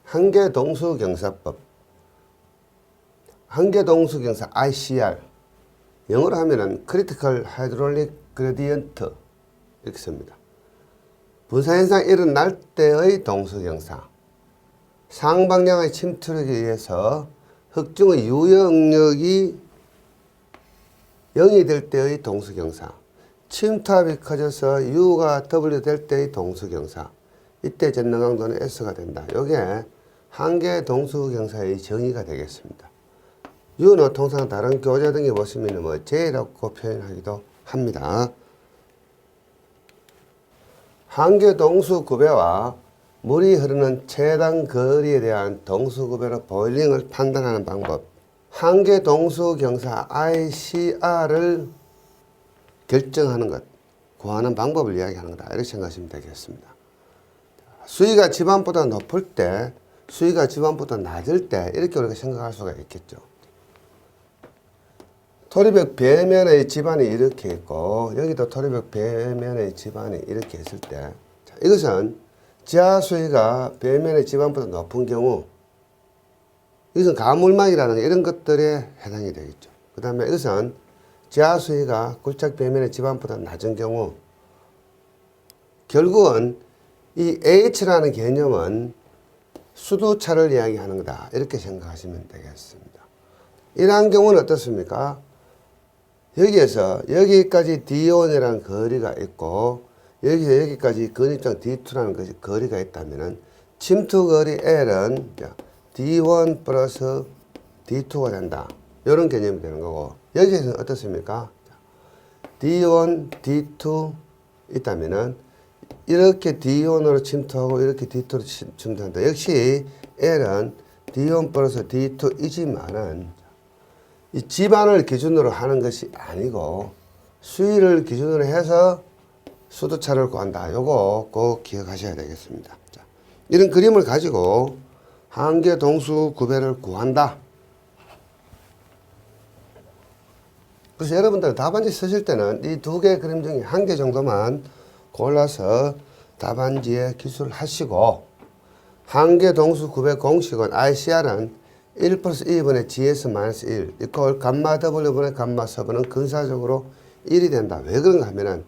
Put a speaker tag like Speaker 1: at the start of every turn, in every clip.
Speaker 1: 한계동수경사법, 한계동수경사 ICR, 영어로 하면은 Critical Hydraulic Gradient 이렇게 씁니다. 분사현상이 일어날 때의 동수경사, 상방향의 침투력에 의해서 흙중의 유영력이 0이 될 때의 동수경사, 침투압이 커져서 U가 W 될 때의 동수경사, 이때 젖는 강도는 S가 된다. 이게 한계동수경사의 정의가 되겠습니다. U는 통상 다른 교재 등에 보시면 뭐 J라고 표현하기도 합니다. 한계동수구배와 물이 흐르는 최단 거리에 대한 동수구배로 보일링을 판단하는 방법, 한계동수경사 ICR을 결정하는 것, 구하는 방법을 이야기하는 거다. 이렇게 생각하시면 되겠습니다. 수위가 지반보다 높을 때, 수위가 지반보다 낮을 때 이렇게 우리가 생각할 수가 있겠죠. 토리벽 벽면의 지반이 이렇게 있고 여기도 토리벽 벽면의 지반이 이렇게 있을 때, 자, 이것은 지하 수위가 벽면의 지반보다 높은 경우, 이것은 가물망이라는 이런 것들에 해당이 되겠죠. 그 다음에 이것은 지하 수위가 굴착 벽면의 지반보다 낮은 경우, 결국은 이 H라는 개념은 수도차를 이야기하는 거다. 이렇게 생각하시면 되겠습니다. 이러한 경우는 어떻습니까? 여기에서 여기까지 D1이라는 거리가 있고 여기서 여기까지 근입장 D2라는 거리가 있다면 침투거리 L은 D1 플러스 D2가 된다. 이런 개념이 되는 거고, 여기에서는 어떻습니까? D1, D2 있다면 이렇게 D1으로 침투하고 이렇게 D2로 침투한다. 역시 L은 D1 플러스 D2이지만은 이 지반을 기준으로 하는 것이 아니고 수위를 기준으로 해서 수도차를 구한다. 요거 꼭 기억하셔야 되겠습니다. 자, 이런 그림을 가지고 한계동수구배를 구한다. 그래서 여러분들 답안지 쓰실 때는 이 두 개의 그림 중에 한 개 정도만 골라서 답안지에 기술을 하시고, 한계동수구배 공식은 ICR은 1 플러스 2분의 GS 마이너스 1 이퀄 감마 W분의 감마 서브는 근사적으로 1이 된다. 왜 그런가 하면은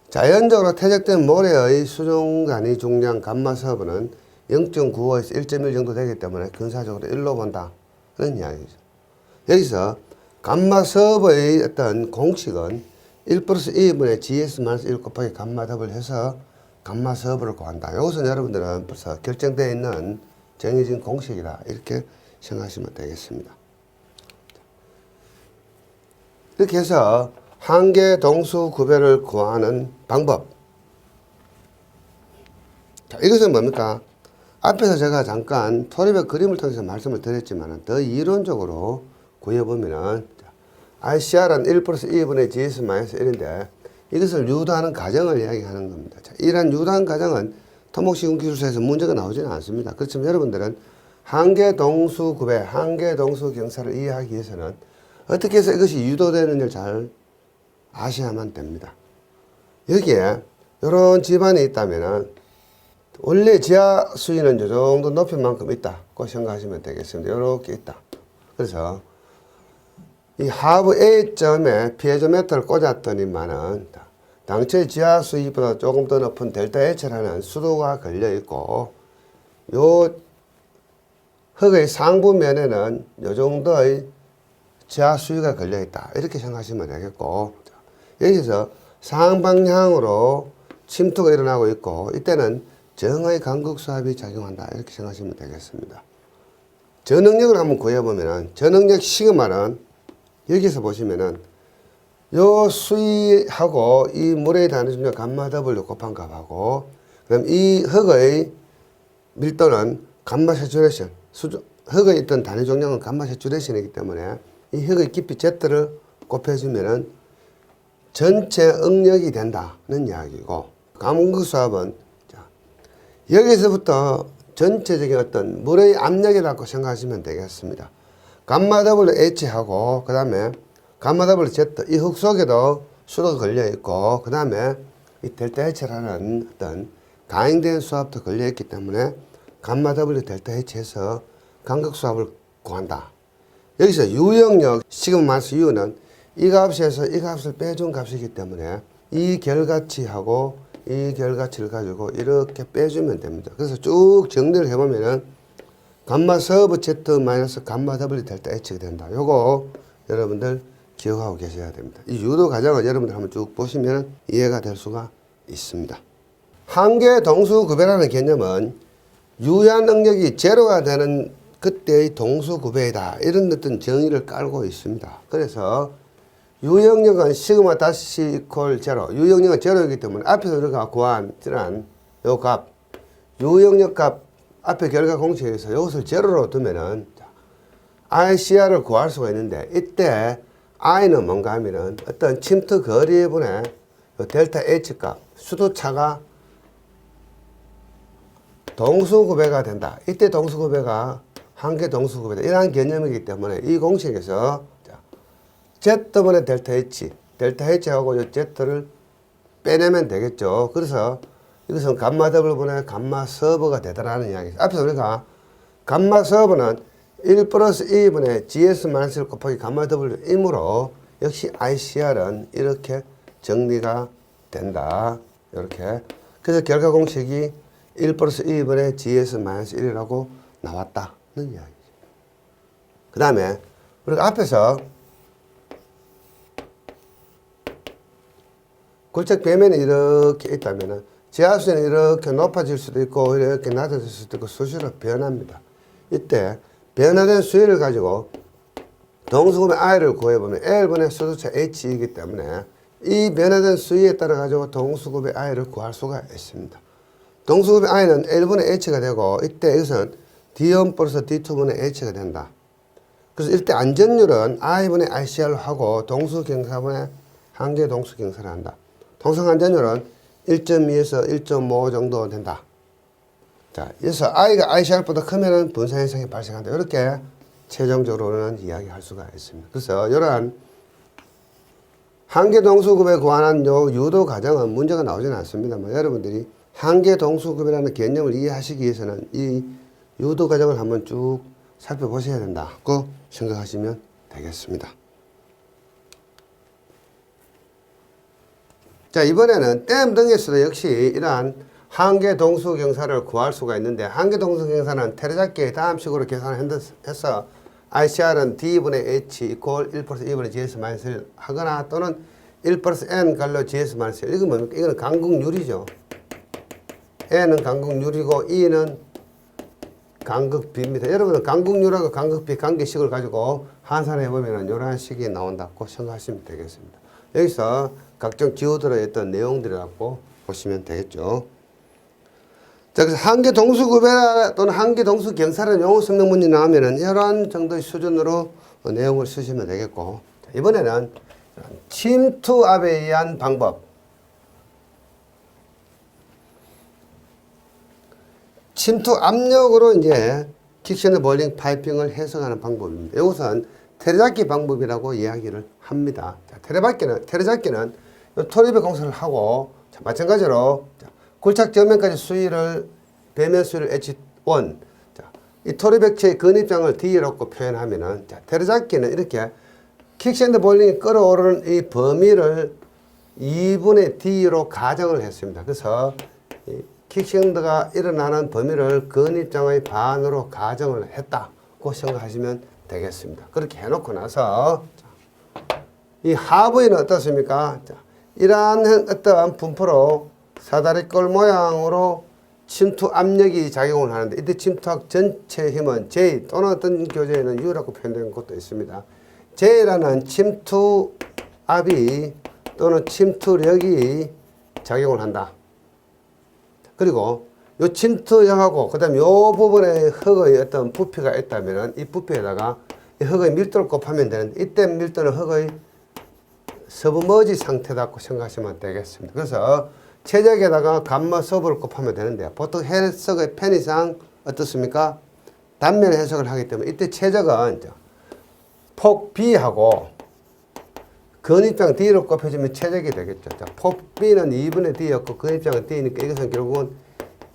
Speaker 1: 자연적으로 퇴적된 모래의 수중 단위 중량 감마 서브는 0.95에서 1.1 정도 되기 때문에 근사적으로 1로 본다. 그런 이야기죠. 여기서 감마 서브의 어떤 공식은 1 플러스 2분의 GS 마이너스 1 곱하기 감마 W 해서 감마 서브를 구한다. 이것은 여러분들은 벌써 결정되어 있는 정해진 공식이다. 이렇게 생각하시면 되겠습니다. 이렇게 해서 한계동수구배를 구하는 방법. 자, 이것은 뭡니까? 앞에서 제가 잠깐 토리벽 그림을 통해서 말씀을 드렸지만 더 이론적으로 구해보면은 ICR은 1 플러스 2분의 GS 마이너스 1인데 이것을 유도하는 과정을 이야기하는 겁니다. 자, 이러한 유도하는 과정은 토목시공기술서에서 문제가 나오지는 않습니다. 그렇지만 여러분들은 한계동수구배, 한계동수경사를 이해하기 위해서는 어떻게 해서 이것이 유도되는지를 잘 아셔야만 됩니다. 여기에 이런 지반이 있다면 원래 지하 수위는 이 정도 높이만큼 있다고 생각하시면 되겠습니다. 이렇게 있다. 그래서 이 하부 A점에 피에조메터를 꽂았더니만은 당초의 지하 수위보다 조금 더 높은 델타 H라는 수도가 걸려 있고, 요 흙의 상부면에는 이 정도의 지하 수위가 걸려 있다. 이렇게 생각하시면 되겠고, 여기서 상방향으로 침투가 일어나고 있고, 이때는 정의 간극수압이 작용한다. 이렇게 생각하시면 되겠습니다. 저능력을 한번 구해보면은, 저능력 시그마는 여기서 보시면은 요 수위하고 이 물의 단위 중량 감마 W 곱한 값하고, 그다음 이 흙의 밀도는 감마 세츄레이션, 흙의 있던 단위 종량은 감마 세츄레이션이기 때문에 이 흙의 깊이 Z를 곱해주면은 전체 응력이 된다는 이야기고, 간극수압은 여기서부터 전체적인 어떤 물의 압력이라고 생각하시면 되겠습니다. 감마 W H하고 그 다음에 감마 W Z, 이 흙 속에도 수도가 걸려 있고, 그 다음에 이 델타 H라는 어떤 가행된 수압도 걸려 있기 때문에 감마 W 델타 H에서 간극수압을 구한다. 여기서 유영력 시그마 마이너스 U는 이 값에서 이 값을 빼준 값이기 때문에 이 결과치하고 이 결과치를 가지고 이렇게 빼주면 됩니다. 그래서 쭉 정리를 해보면은 감마 서브 Z 마이너스 감마 W 델타 H가 된다. 요거 여러분들 기억하고 계셔야 됩니다. 이 유도 과정을 여러분들 한번 쭉 보시면 이해가 될 수가 있습니다. 한계 동수 구배라는 개념은 유한 응력이 제로가 되는 그때의 동수 구배이다. 이런 어떤 정의를 깔고 있습니다. 그래서 유영력은 시그마 다시 이퀄 제로. 유영력은 제로이기 때문에 앞에서 우리가 구한 요 값, 유영력 값 앞에 결과 공식에서 이것을 제로로 두면은 ICR을 구할 수가 있는데 이때 I는 뭔가 하면은 어떤 침투 거리분의 델타 H 값, 수도차가 동수구배가 된다. 이때 동수구배가 한계 동수구배다. 이러한 개념이기 때문에 이 공식에서 Z분의 델타 H, 델타 H하고 이 Z를 빼내면 되겠죠. 그래서 이것은 감마 W분의 감마 서버가 되더라는 이야기죠. 앞에서 우리가 감마 서버는 1 플러스 2분의 GS 마이너스 1 곱하기 감마 W이므로 역시 ICR은 이렇게 정리가 된다. 이렇게. 그래서 결과 공식이 1 플러스 2분의 GS 마이너스 1이라고 나왔다는 이야기죠. 그 다음에 우리가 앞에서 굴착 벽면이 이렇게 있다면 지하수는 이렇게 높아질 수도 있고 이렇게 낮아질 수도 있고 수시로 변합니다. 이때 변화된 수위를 가지고 동수구배 I를 구해보면 L분의 수도차 H이기 때문에 이 변화된 수위에 따라 가지고 동수구배 I를 구할 수가 있습니다. 동수구배 I는 L분의 H가 되고 이때 이것은 D1 플러스 D2분의 H가 된다. 그래서 이때 안전율은 I분의 ICR로 하고 동수경사분의 한계 동수경사를 한다. 동성안전율은 1.2에서 1.5 정도 된다. 자, 그래서 I가 ICR보다 크면은 분산 현상이 발생한다. 이렇게 최종적으로는 이야기할 수가 있습니다. 그래서 이러한 한계 동수급에 관한 요 유도 과정은 문제가 나오지는 않습니다만 여러분들이 한계 동수급이라는 개념을 이해하시기 위해서는 이 유도 과정을 한번 쭉 살펴보셔야 된다고 생각하시면 되겠습니다. 자, 이번에는 댐 등에서도 역시 이러한 한계 동수 경사를 구할 수가 있는데 한계 동수 경사는 테레잡기의 다음 식으로 계산을 해서 ICR은 D분의 H 이퀄 1 플러스 2분의 GS 마이너스 1 하거나 또는 1 플러스 N 갈로 GS 마이너스 1. 이건 뭡니까? 이거는 간극률이죠. N은 간극률이고 E는 간극비입니다. 여러분은 간극률하고 간극비 관계식을 가지고 환산해 보면 이러한 식이 나온다고 생각하시면 되겠습니다. 여기서 각종 기호들의 어떤 내용들을 갖고 보시면 되겠죠. 자, 그래서 한계 동수구배 또는 한계 동수 경사라는 용어 설명 문제 나오면은 이런 정도의 수준으로 내용을 쓰시면 되겠고, 자, 이번에는 침투압에 의한 방법. 침투 압력으로 이제 킥션드 볼링 파이핑을 해석하는 방법입니다. 이것은 테레잡기 방법이라고 이야기를 합니다. 자, 테레잡기는 토리배 공사를 하고, 자, 마찬가지로 자, 굴착 정면까지 수위를 배면 수위를 H1, 자, 이 토리백체의 근입장을 D라고 표현하면은, 자, 테레잡기는 이렇게 킥샌드 볼링이 끌어오르는 이 범위를 2분의 D로 가정을 했습니다. 그래서 이 킥샌드가 일어나는 범위를 근입장의 반으로 가정을 했다고 생각하시면 되겠습니다. 그렇게 해놓고 나서 이 하부에는 어떻습니까? 자, 이러한 어떠한 분포로 사다리꼴 모양으로 침투 압력이 작용을 하는데 이때 침투압 전체 힘은 J 또는 어떤 교재에는 U라고 표현된 것도 있습니다. J라는 침투압이 또는 침투력이 작용을 한다. 그리고 요 침투력하고 그 다음에 요 부분에 흙의 어떤 부피가 있다면 이 부피에다가 이 흙의 밀도를 곱하면 되는데 이때 밀도는 흙의 서브머지 상태라고 생각하시면 되겠습니다. 그래서 최적에다가 감마 서브를 곱하면 되는데 보통 해석의 편의상 어떻습니까? 단면 해석을 하기 때문에 이때 최적은 폭 B하고 근입장 D로 곱해주면 최적이 되겠죠. 자, 폭 B는 2분의 D였고 근입장은 D니까 이것은 결국은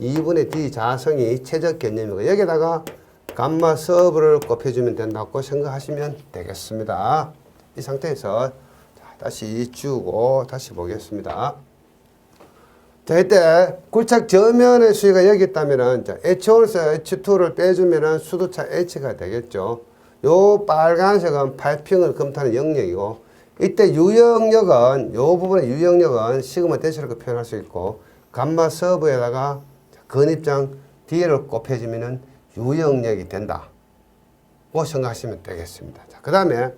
Speaker 1: 2분의 D 자성이 최적 개념이고 여기다가 감마 서브를 곱해주면 된다고 생각하시면 되겠습니다. 이 상태에서 다시 지우고 다시 보겠습니다. 자, 이때 굴착 저면의 수위가 여기 있다면은 H1에서 H2를 빼주면은 수도차 H가 되겠죠. 요 빨간색은 파이핑을 검토하는 영역이고 이때 유영역은 요 부분의 유영역은 시그마 대시라고 표현할 수 있고 감마 서브에다가 근입장 D를 곱해주면은 유영역이 된다. 고 생각하시면 되겠습니다. 자, 그 다음에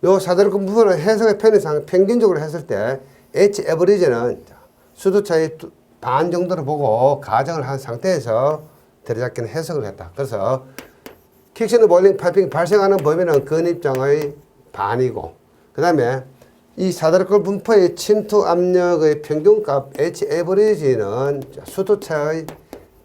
Speaker 1: 요 사다리권 부분을 해석의 편의상 평균적으로 했을 때 H 에버리지는 수도차의 반 정도를 보고 가정을 한 상태에서 때려잡기는 해석을 했다. 그래서 킥신드 볼링 파이핑이 발생하는 범위는 근입장의 반이고 그 다음에 이 사다리권 분포의 침투 압력의 평균값 H 에버리지는 수도차의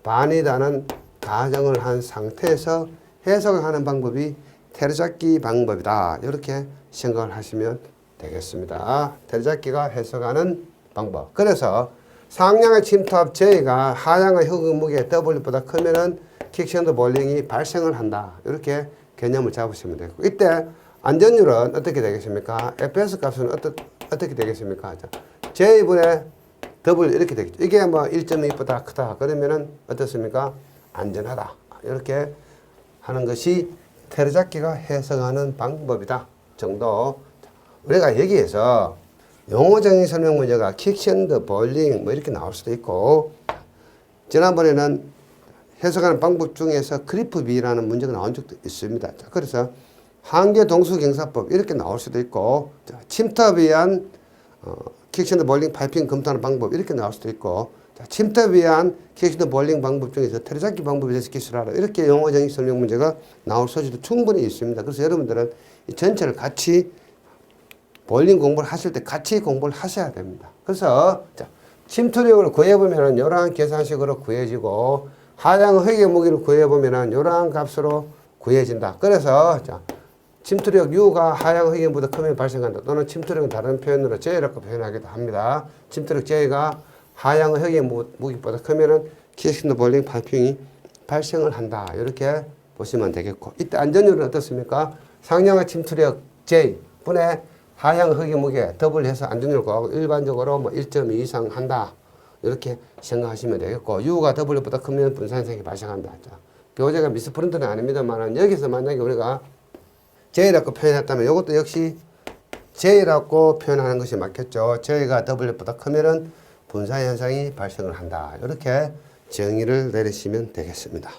Speaker 1: 반이라는 가정을 한 상태에서 해석을 하는 방법이 때려잡기 방법이다. 이렇게 생각을 하시면 되겠습니다. 때려잡기가 해석하는 방법. 그래서 상량의 침투압 J가 하량의 흑응 무게 W보다 크면은 킥신드 볼링이 발생을 한다. 이렇게 개념을 잡으시면 되고 이때 안전율은 어떻게 되겠습니까? FS 값은 어떻게 되겠습니까? J분의 W 이렇게 되겠죠. 이게 뭐 1.2보다 크다. 그러면은 어떻습니까? 안전하다. 이렇게 하는 것이 때려잡기가 해석하는 방법이다. 정도. 우리가 여기에서 용어적인 설명 문제가 킥핸드, 볼링 뭐 이렇게 나올 수도 있고 지난번에는 해석하는 방법 중에서 그리프비라는 문제가 나온 적도 있습니다. 자, 그래서 한계 동수경사법 이렇게 나올 수도 있고 침투에 의한 킥핸드, 볼링, 파이핑 검토하는 방법 이렇게 나올 수도 있고 침투에 의한 킥핸드, 볼링 방법 중에서 때려잡기 방법에 대해서 기술하라 이렇게 용어적인 설명 문제가 나올 소지도 충분히 있습니다. 그래서 여러분들은 이 전체를 같이 볼링 공부를 하실 때 같이 공부를 하셔야 됩니다. 그래서 침투력을 구해보면 이러한 계산식으로 구해지고 하향 회계 무게를 구해보면 이러한 값으로 구해진다. 그래서 침투력 U가 하향 회계보다 크면 발생한다. 또는 침투력은 다른 표현으로 J라고 표현하기도 합니다. 침투력 J가 하향 회계 무게보다 크면 킥핸드, 볼링, 파이핑이 발생을 한다. 이렇게 보시면 되겠고 이때 안전율은 어떻습니까? 상량의 침투력 J 분의 하향 흑의 무게 더블 해서 안전율 구하고 일반적으로 뭐 1.2 이상 한다. 이렇게 생각하시면 되겠고 U가 W보다 크면 분산 현상이 발생한다. 교재가 미스프린트는 아닙니다만 여기서 만약에 우리가 J라고 표현했다면 이것도 역시 J라고 표현하는 것이 맞겠죠. J가 W보다 크면은 분산 현상이 발생을 한다. 이렇게 정의를 내리시면 되겠습니다.